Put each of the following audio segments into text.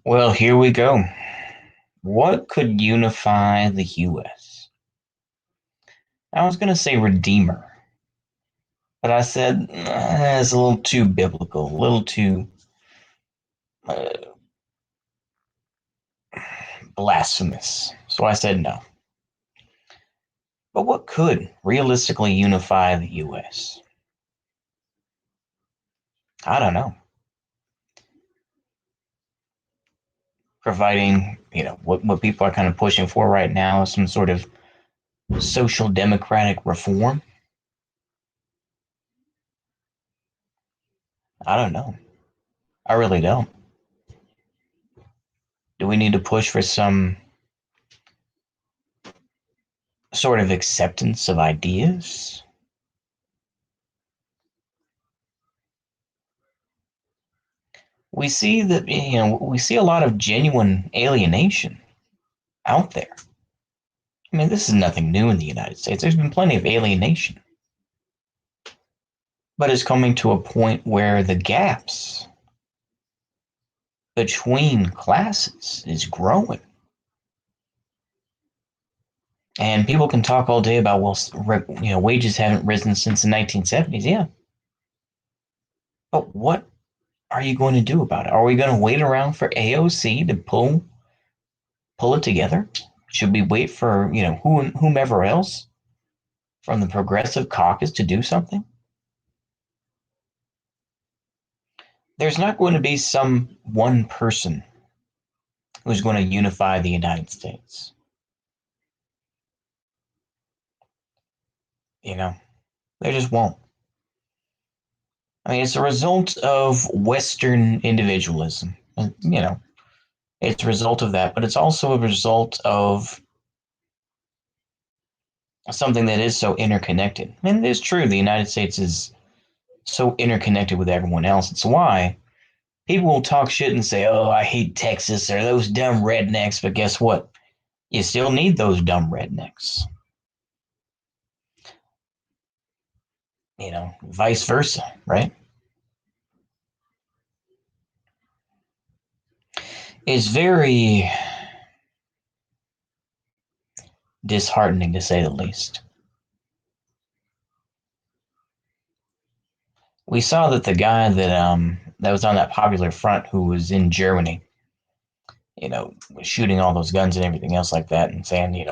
Well, here we go. What could unify the US? I was going to say Redeemer, but I said it's a little too biblical, a little too uh, blasphemous. So I said no. But what could realistically unify the US? I don't know. Providing, what people are kind of pushing for right now is some sort of social democratic reform. I don't know. I really don't. Do we need to push for some sort of acceptance of ideas? We see a lot of genuine alienation out there. I mean, this is nothing new in the United States. There's been plenty of alienation, but it's coming to a point where the gaps between classes is growing. And people can talk all day about, well, wages haven't risen since the 1970s. Yeah, but what are you going to do about it? Are we going to wait around for AOC to pull it together? Should we wait for whomever else from the Progressive Caucus to do something? There's not going to be some one person who's going to unify the United States. You know, there just won't. I mean, it's a result of Western individualism. It's a result of that, but it's also a result of something that is so interconnected. I mean, it is true the United States is so interconnected with everyone else. It's why people will talk shit and say, "Oh, I hate Texas or those dumb rednecks." But guess what? You still need those dumb rednecks. Vice versa, right? It's very disheartening to say the least. We saw that the guy that was on that Popular Front who was in Germany, was shooting all those guns and everything else like that and saying,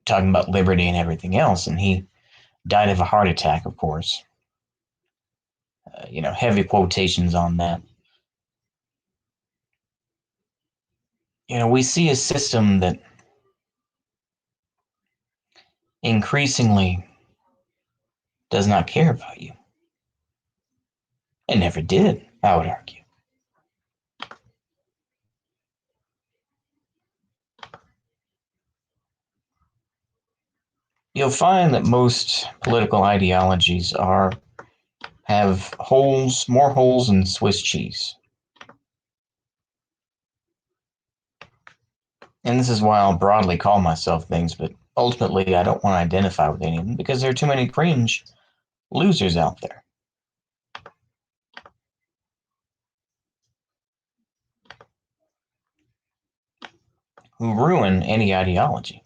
talking about liberty and everything else, and he died of a heart attack, of course. Heavy quotations on that. We see a system that increasingly does not care about you. It never did, I would argue. You'll find that most political ideologies have holes, more holes than Swiss cheese. And this is why I'll broadly call myself things, but ultimately I don't want to identify with any of them because there are too many cringe losers out there. Who ruin any ideology.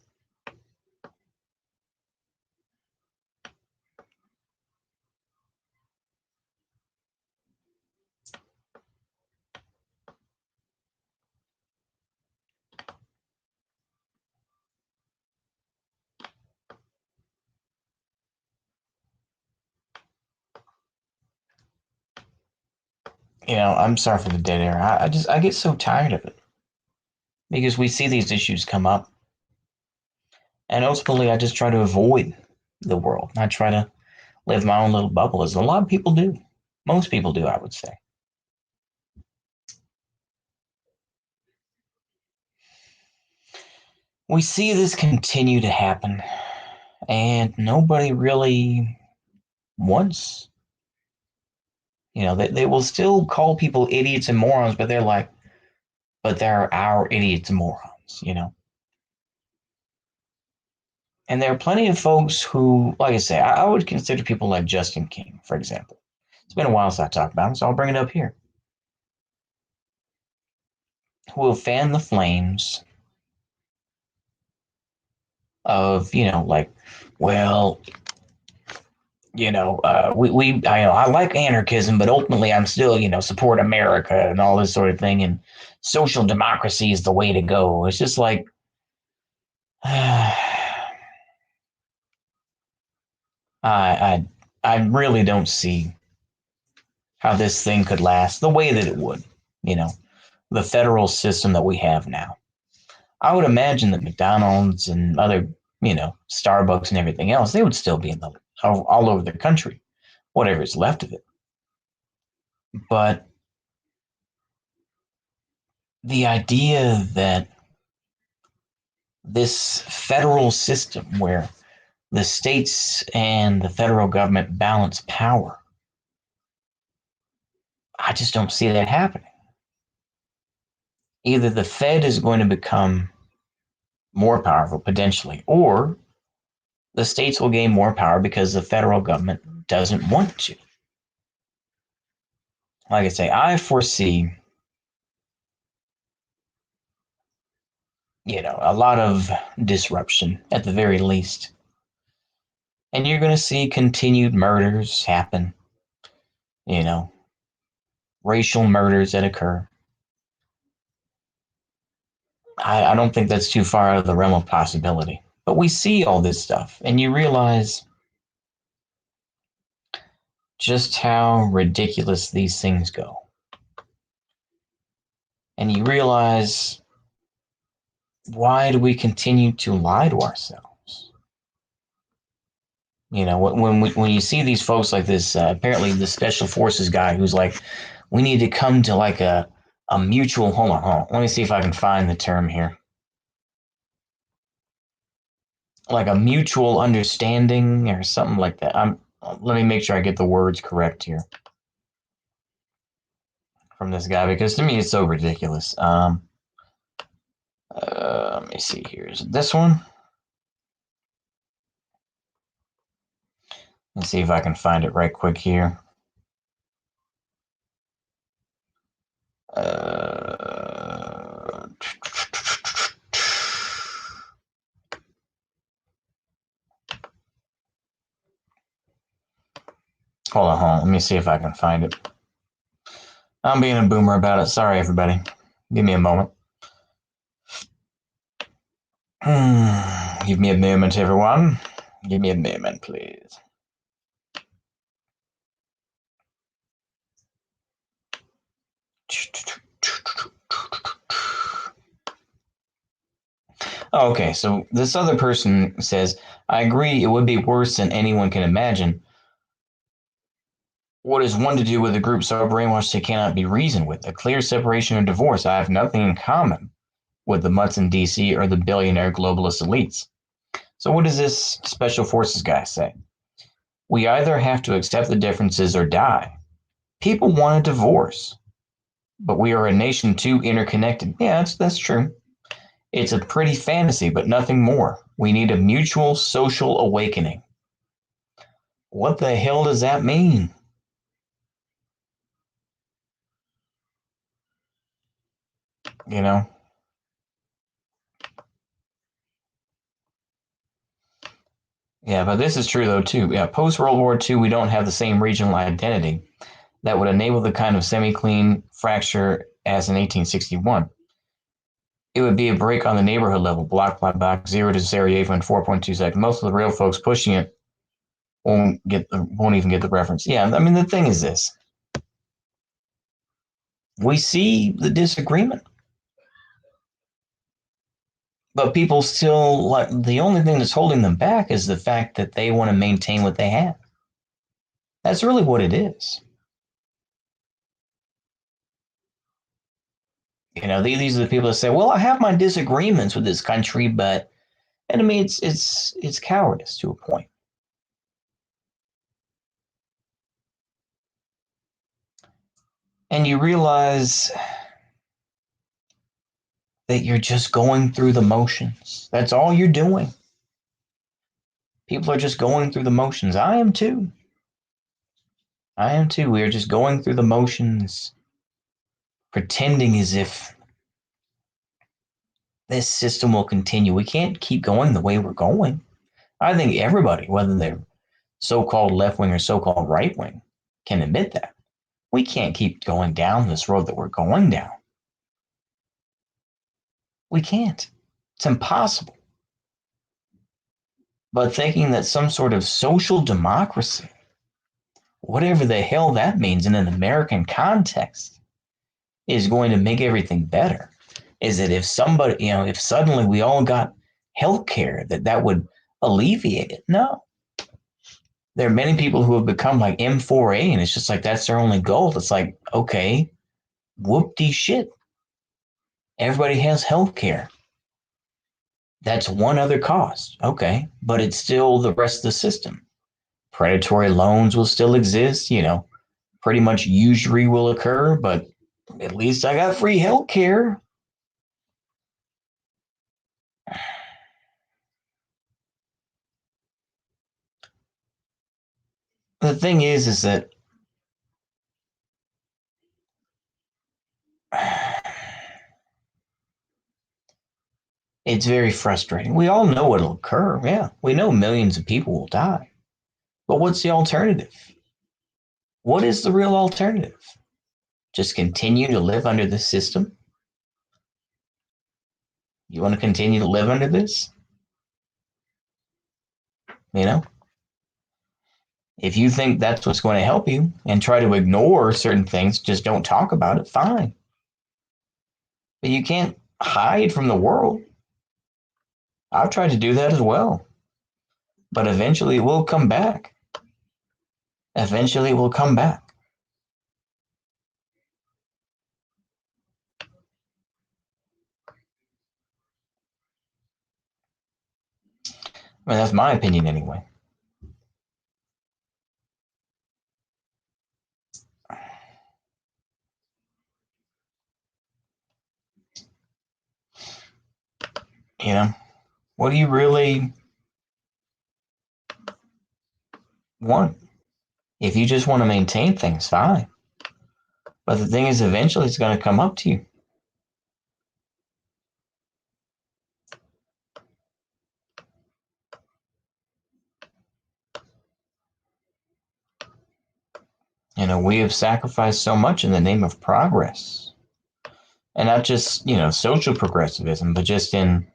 I'm sorry for the dead air. I get so tired of it because we see these issues come up, and ultimately I just try to avoid the world. I try to live my own little bubble, as a lot of people do. Most people do, I would say. We see this continue to happen, and nobody really wants. They will still call people idiots and morons, but they're like, but they're our idiots and morons. And there are plenty of folks who, like I say, I would consider people like Justin King, for example. It's been a while since I talked about him, so I'll bring it up here. who will fan the flames of, like, well, I like anarchism, but ultimately I'm still, support America and all this sort of thing. And social democracy is the way to go. It's just like, I, I, I really don't see how this thing could last the way that it would, you know, the federal system that we have now. I would imagine that McDonald's and other, Starbucks and everything else, they would still be all over the country, whatever is left of it. But the idea that this federal system where the states and the federal government balance power, I just don't see that happening. Either the Fed is going to become more powerful potentially, or the states will gain more power because the federal government doesn't want to. Like I say, I foresee, a lot of disruption at the very least. And you're going to see continued murders happen, you know, racial murders that occur. I don't think that's too far out of the realm of possibility. But we see all this stuff, and you realize just how ridiculous these things go. And you realize, why do we continue to lie to ourselves? When you see these folks like this, apparently the special forces guy who's like, we need to come to like a mutual. Hold on. Let me see if I can find the term here. Like a mutual understanding or something like that. Let me make sure I get the words correct here from this guy, because to me it's so ridiculous. Let me see here. Is it this one? Let's see if I can find it right quick here. Hold on. Let me see if I can find it. I'm being a boomer about it. Sorry, everybody. Give me a moment. Give me a moment, everyone. Give me a moment, please. Okay, so this other person says, I agree it would be worse than anyone can imagine. What is one to do with a group so brainwashed they cannot be reasoned with? A clear separation or divorce. I have nothing in common with the mutts in DC or the billionaire globalist elites. So what does this special forces guy say? We either have to accept the differences or die. People want a divorce, but we are a nation too interconnected. Yeah, that's true. It's a pretty fantasy, but nothing more. We need a mutual social awakening. What the hell does that mean? You know? Yeah, but this is true though too. Yeah, post World War II, we don't have the same regional identity that would enable the kind of semi-clean fracture as in 1861. It would be a break on the neighborhood level, block by block, 0 to Sarajevo in 4.2 seconds. Most of the real folks pushing it won't even get the reference. Yeah, I mean the thing is this: we see the disagreement, but people still like the only thing that's holding them back is the fact that they want to maintain what they have. That's really what it is. These are the people that say, "Well, I have my disagreements with this country, but," and I mean, it's cowardice to a point. And you realize that you're just going through the motions. That's all you're doing. People are just going through the motions. I am too. I am too. We are just going through the motions, pretending as if this system will continue. We can't keep going the way we're going. I think everybody, whether they're so-called left wing or so-called right wing, can admit that. We can't keep going down this road that we're going down. We can't. It's impossible. But thinking that some sort of social democracy, whatever the hell that means in an American context, is going to make everything better. Is that if somebody, if suddenly we all got health care, that would alleviate it? No. There are many people who have become like M4A, and it's just like that's their only goal. It's like, okay, whoop-de shit. Everybody has health care. That's one other cost. Okay, but it's still the rest of the system. Predatory loans will still exist, pretty much usury will occur, but at least I got free health care. The thing is that it's very frustrating. We all know it'll occur. Yeah, we know millions of people will die. But what's the alternative? What is the real alternative? Just continue to live under this system? You want to continue to live under this? If you think that's what's going to help you and try to ignore certain things, just don't talk about it, fine. But you can't hide from the world. I've tried to do that as well. But eventually it will come back. Eventually it will come back. I mean, that's my opinion anyway. What do you really want? If you just want to maintain things, fine. But the thing is, eventually it's going to come up to you. We have sacrificed so much in the name of progress. And not just, social progressivism, but just in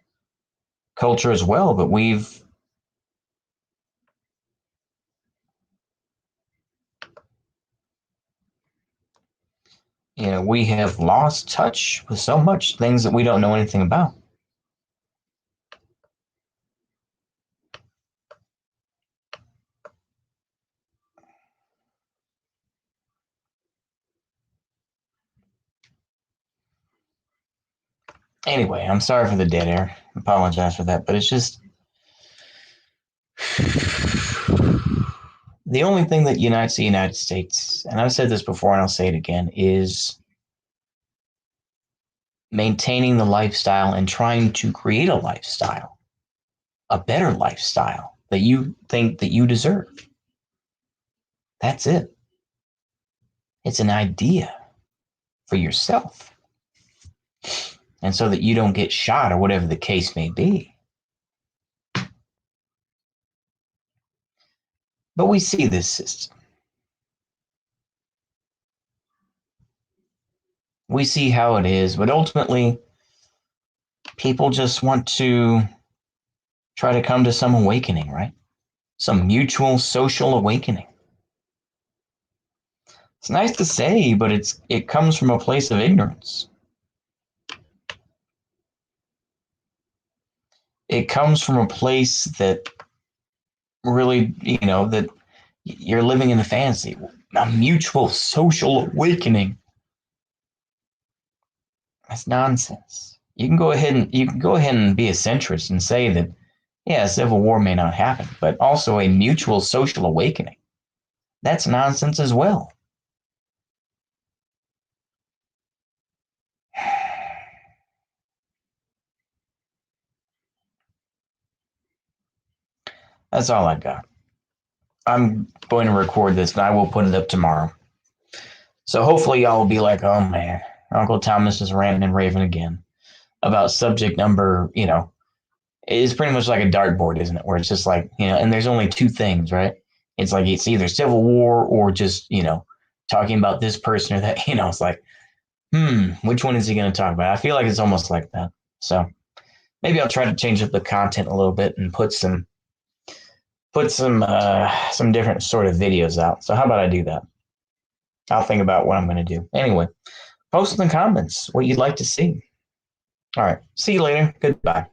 culture as well. But we have lost touch with so much things that we don't know anything about. Anyway, I'm sorry for the dead air. I apologize for that, but it's just the only thing that unites the United States, and I've said this before and I'll say it again, is maintaining the lifestyle and trying to create a lifestyle, a better lifestyle that you think that you deserve. That's it. It's an idea for yourself. And so that you don't get shot or whatever the case may be. But we see this system. We see how it is, but ultimately, people just want to try to come to some awakening, right? Some mutual social awakening. It's nice to say, but it comes from a place of ignorance. It comes from a place that really, that you're living in a fantasy, a mutual social awakening. That's nonsense. You can go ahead and be a centrist and say that, yeah, civil war may not happen, but also a mutual social awakening. That's nonsense as well. That's all I got. I'm going to record this and I will put it up tomorrow. So hopefully y'all will be like, oh man, Uncle Thomas is ranting and raving again. about subject number, it's pretty much like a dartboard, isn't it? Where it's just like, and there's only two things, right? It's like it's either civil war or just, talking about this person or that, it's like, which one is he going to talk about? I feel like it's almost like that. So maybe I'll try to change up the content a little bit and put some different sort of videos out. So how about I do that? I'll think about what I'm going to do. Anyway, post in the comments what you'd like to see. All right. See you later. Goodbye.